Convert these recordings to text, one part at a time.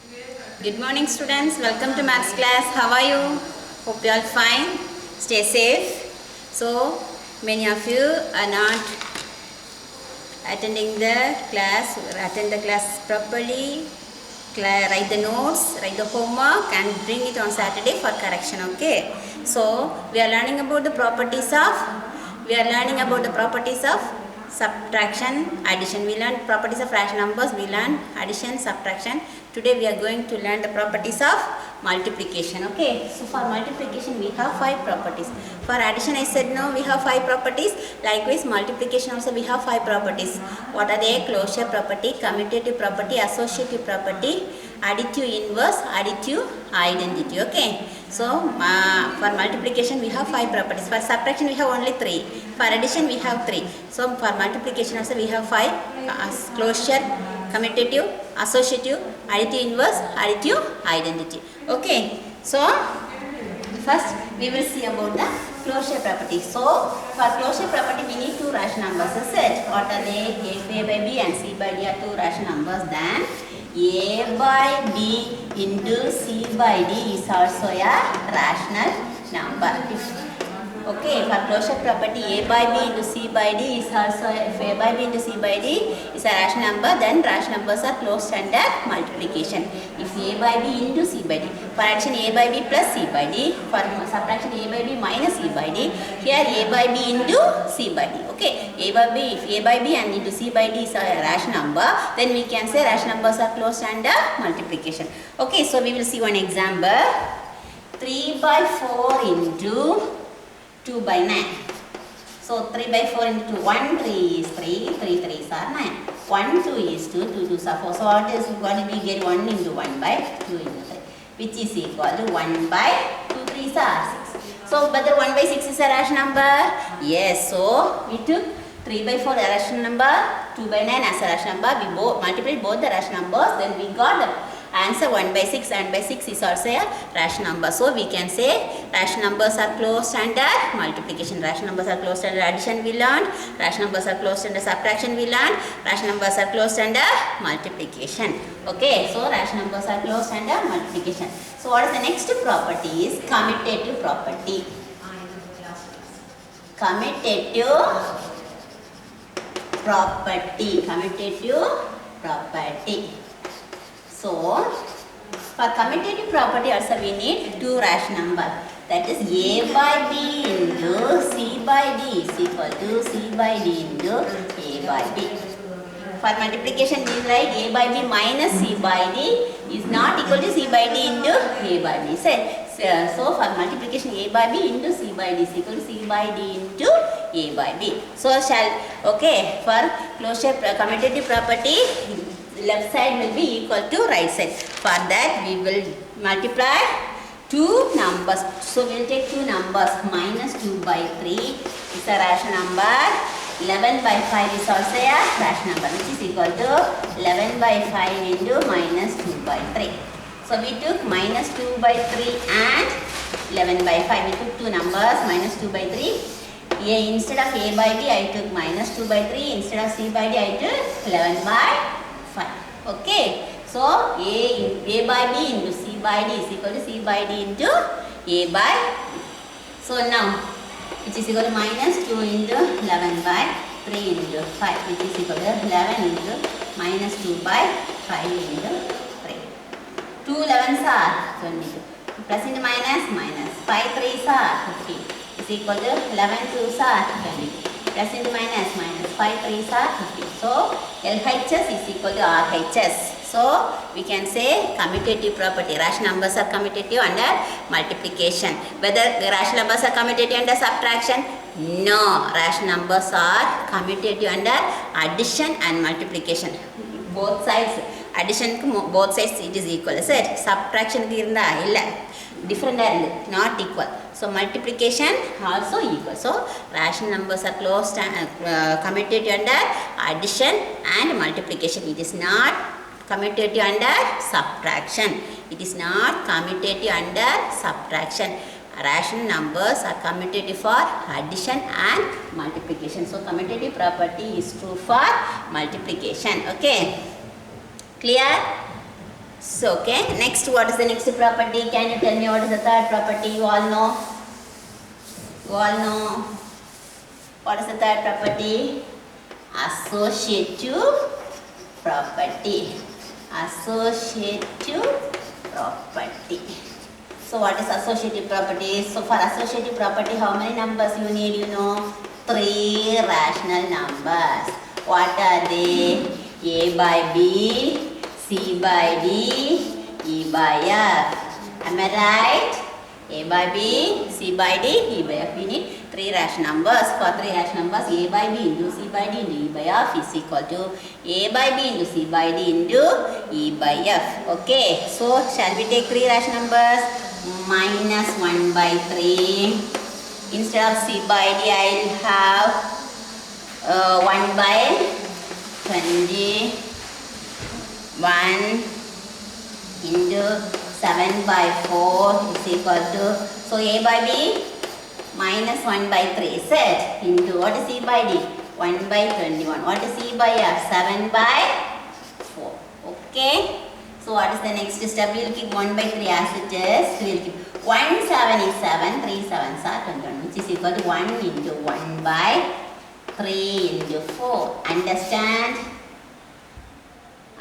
Good morning students, welcome to maths class. How are you? Hope you all fine. Stay safe. So many of you are not attending the class. Attend the class properly. Write the notes, write the homework and bring it on Saturday for correction. Okay. So we are learning about the properties of subtraction, addition. We learned properties of rational numbers. We learned addition, subtraction. Today we are going to learn the properties of multiplication. Okay. So for multiplication we have 5 properties. For addition I said no, we have 5 properties. Likewise multiplication also we have 5 properties. What are they? Closure property, commutative property, associative property, additive inverse, additive identity. Okay. So for multiplication we have 5 properties. For subtraction we have only 3. For addition we have 3. So for multiplication also we have 5. Closure, commutative, associative, additive inverse, additive identity. Okay. So first we will see about the closure property. So for closure property we need 2 rational numbers. Is it? What are they? A by B and C by D are 2 rational numbers. Then A by B into C by D is also a rational number. Okay, for closure property A by B into C by D is also, if A by B into C by D is a rational number, then rational numbers are closed under multiplication. If A by B into C by D, for addition A by B plus C by D, for subtraction A by B minus C by D, here A by B into C by D. Okay, A by B, if A by B and into C by D is a rational number, then we can say rational numbers are closed under multiplication. Okay, so we will see one example. 3 by 4 into 2 by 9. So 3 by 4 into 2. 1 3 is 3, 3 3s are 9. 1 2 is 2, 2 2s are 4. So what is going to be? Get 1 into 1 by 2 into 3, which is equal to 1 by 2 3s are 6. So whether 1 by 6 is a rational number? Yes. So we took 3 by 4 a rational number, 2 by 9 as a rational number. We multiplied both the rational numbers, then we got the answer 1 by 6, and by 6 is also a rational number. So we can say rational numbers are closed under multiplication, rational numbers are closed under addition we learned, rational numbers are closed under subtraction we learned, rational numbers are closed under multiplication. Okay, so rational numbers are closed under multiplication. So what is the next property? Is commutative property. Commutative property. So, for commutative property also we need 2 rational numbers. That is A by B into C by D is equal to C by D into A by B. For multiplication we write A by B minus C by D is not equal to C by D into A by B. So for multiplication A by B into C by D is equal to C by D into A by B. So okay, for closure commutative property, left side will be equal to right side. For that we will multiply 2 numbers. So we will take 2 numbers. Minus 2 by 3 is a rational number. 11 by 5 is also a rational number, which is equal to 11 by 5 into minus 2 by 3. So we took minus 2 by 3 and 11 by 5. We took 2 numbers, minus 2 by 3. Instead of A by B I took minus 2 by 3. Instead of C by D I took 11 by 5. Okay, so A by B into C by D is equal to C by D into A by B. So now, which is equal to minus 2 into 11 by 3 into 5, which is equal to 11 into minus 2 by 5 into 3. 2 11s are 22. Plus into minus, minus. 5 3s are 50. Is equal to 11 2s are 20. Plus into minus, minus. 5 3s are 50. So LHS is equal to RHS. So we can say commutative property. Rational numbers are commutative under multiplication. Whether rational numbers are commutative under subtraction? No. Rational numbers are commutative under addition and multiplication. Both sides. Addition both sides it is equal. Is it? Subtraction different, not equal. So multiplication also equal. So rational numbers are closed and commutative under addition and multiplication. It is not commutative under subtraction. It is not commutative under subtraction. Rational numbers are commutative for addition and multiplication. So commutative property is true for multiplication. Okay, clear? So, okay, next, what is the next property? Can you tell me what is the third property? You all know? You all know? What is the third property? Associative property. Associative property. So, what is associative property? So, for associative property, how many numbers you need? You know, 3 rational numbers. What are they? A by B, C by D, E by F. Am I right? A by B, C by D, E by F. We need 3 rational numbers. For 3 rational numbers, A by B into C by D into E by F is equal to A by B into C by D into E by F. Okay. So, shall we take 3 rational numbers? Minus 1 by 3. Instead of C by D, I will have 1 by 21 into 7 by 4 is equal to, so A by B minus 1 by 3 is it, into what is C by D? 1 by 21. What is C by F? 7 by 4. Okay. So what is the next step? We will keep 1 by 3 as it is. We will keep 1 7 is 7, 3 7s are 21, which is equal to 1 into 1 by 3 into 4. Understand?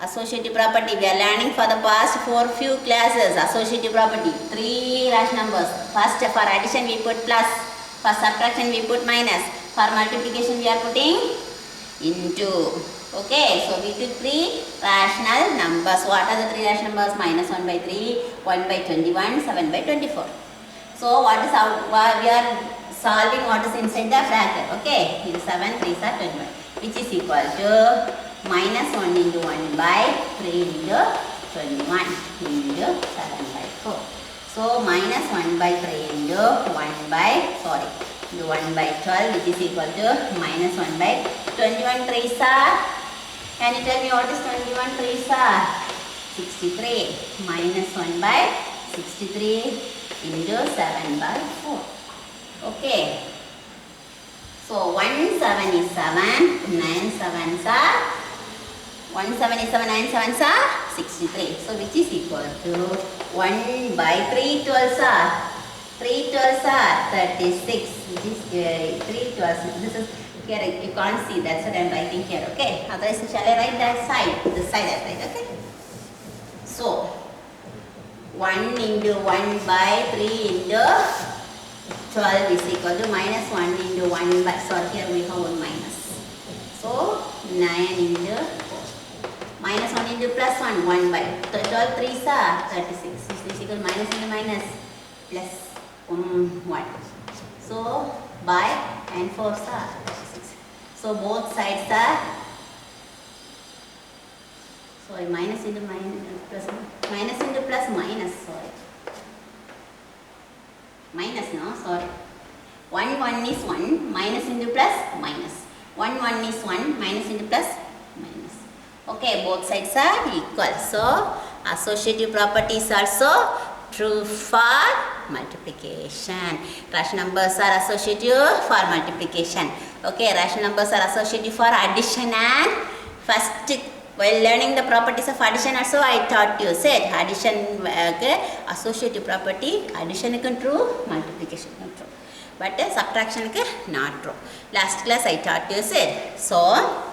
Associative property. We are learning for the past few classes. Associative property. 3 rational numbers. First, for addition we put plus. For subtraction we put minus. For multiplication we are putting into. Okay. So we took 3 rational numbers. What are the 3 rational numbers? Minus 1 by 3, 1 by 21, 7 by 24. So what is out? We are solving what is inside the bracket. Okay. Here 7, 3 are 21. Which is equal to minus 1 into 1 by 3 into 21 into 7 by 4. So, minus 1 by 3 into 1 by, into 1 by 12, which is equal to minus 1 by 21 3s are. Can you tell me what is 21 3s are? 63. Minus 1 by 63 into 7 by 4. Okay. So, 1 7 is 7, 9 7s are 1 7 is 7, 9 7s are 63. So, which is equal to 1 by 3 12s are 3 12s are 36, which is 3 12s. This is here, you can't see, that's what I am writing here. Okay. Otherwise, shall I write that side? This side I write. Okay. So, 1 into 1 by 3 into 12 is equal to minus 1 into 1 by, sorry, here we have one minus. So, 9 into 4. Minus 1 into plus 1, 1 by 12 3s are 36. This is equal to minus into minus plus 1. So, by and 4s are 36. So, both sides are, sorry, minus into minus, minus into plus minus, sorry. Minus, no, sorry. 1 1 is 1, minus into plus minus. 1 1 is 1, minus into plus minus. Okay, both sides are equal. So, associative property is also true for multiplication. Rational numbers are associative for multiplication. Okay, rational numbers are associative for addition and first. While learning the properties of addition also I taught you, said addition, okay, associative property, addition is true, multiplication is true. But subtraction is not true. Last class I taught you, said. So,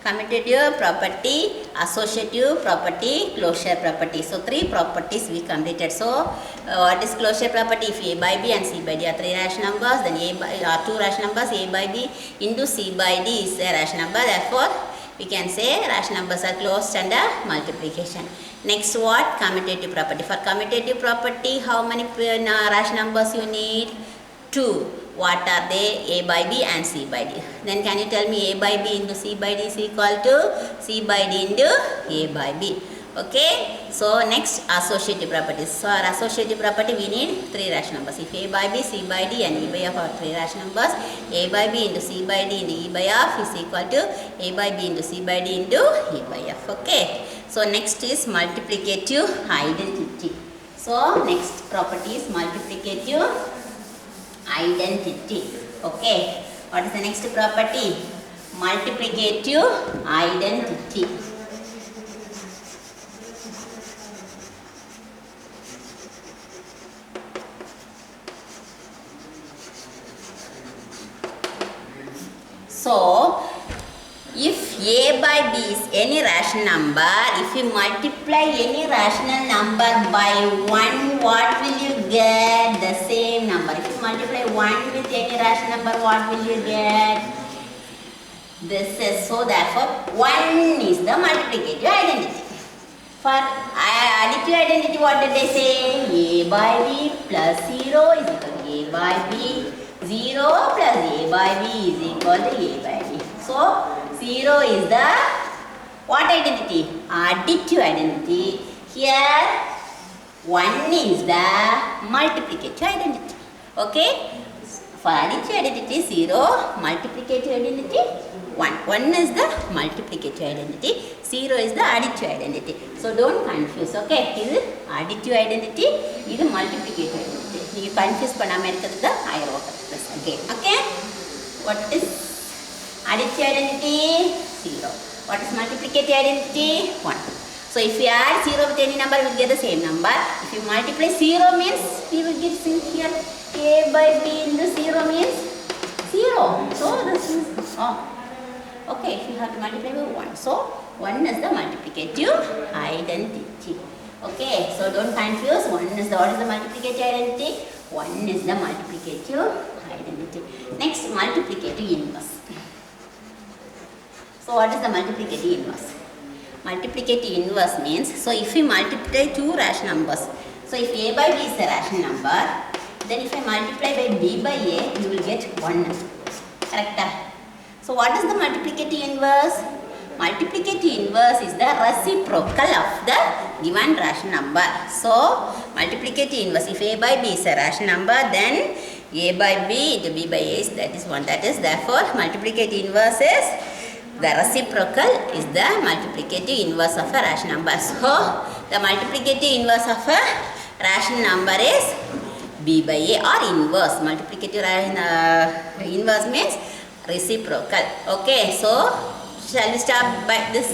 commutative property, associative property, closure property. So, 3 properties we completed. So, what is closure property? If A by B and C by D are 3 rational numbers, then A by 2 rational numbers, A by B into C by D is a rational number. Therefore, we can say rational numbers are closed under multiplication. Next, what? Commutative property. For commutative property, how many rational numbers you need? 2. What are they? A by B and C by D. Then can you tell me A by B into C by D is equal to C by D into A by B. Okay. So, next associative properties. So, our associative property we need 3 rational numbers. If A by B, C by D and E by F are 3 rational numbers, A by B into C by D into E by F is equal to A by B into C by D into E by F. Okay. So, next is multiplicative identity. So, next property is multiplicative identity. Okay. What is the next property? Multiplicative identity. So, if a by b is any rational number, if you multiply any rational number by 1, what will you get? The same number. If you multiply 1 with any rational number, what will you get? This is, so therefore 1 is the multiplicative identity. For additive identity, what did they say? A by b plus 0 is equal to a by b. 0 plus a by b is equal to a by b. So 0 is the what identity? Additive identity. Here 1 is the multiplicative identity. Okay? For additive identity 0, multiplicative identity 1. 1 is the multiplicative identity, 0 is the additive identity. So don't confuse. Okay? This is additive identity, this is multiplicative identity. You confuse பண்ணாம இருக்கிறது higher order plus again. Okay? What is additive identity? 0. What is multiplicative identity? 1. So if you add 0 with any number, we will get the same number. If you multiply 0 means, we will get here a by b into 0 means 0. So this is, okay, if you have to multiply by 1. So 1 is the multiplicative identity. Okay, so don't confuse. 1 is the, what is the multiplicative identity? 1 is the multiplicative identity. Next, multiplicative inverse. So what is the multiplicative inverse? Multiplicative inverse means, so if we multiply two rational numbers, so if a by b is a rational number, then if I multiply by b by a, you will get 1. Correct? So what is the multiplicative inverse? Multiplicative inverse is the reciprocal of the given rational number. So multiplicative inverse, if a by b is a rational number, then a by b into b by a is, that is 1. That is, therefore multiplicative inverse is the reciprocal is the multiplicative inverse of a rational number. So the multiplicative inverse of a rational number is b by a or inverse. Multiplicative inverse means reciprocal. Okay, so shall we stop by this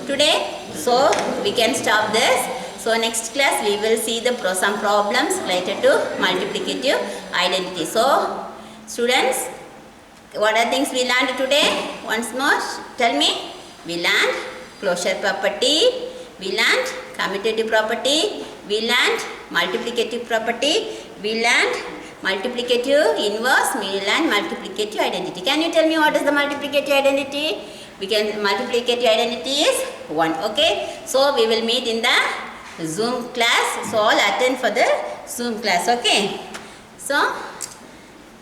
today? So we can stop this. So next class we will see the some problems related to multiplicative identity. So students, what are things we learned today? Once more, tell me. We learned closure property, we learned commutative property, we learned multiplicative property, we learned multiplicative inverse, we learned multiplicative identity. Can you tell me what is the multiplicative identity? We can, multiplicative identity is 1. Okay. So we will meet in the Zoom class. So all attend for the Zoom class. Okay. So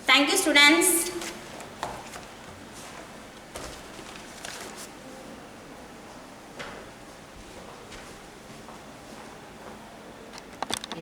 thank you students.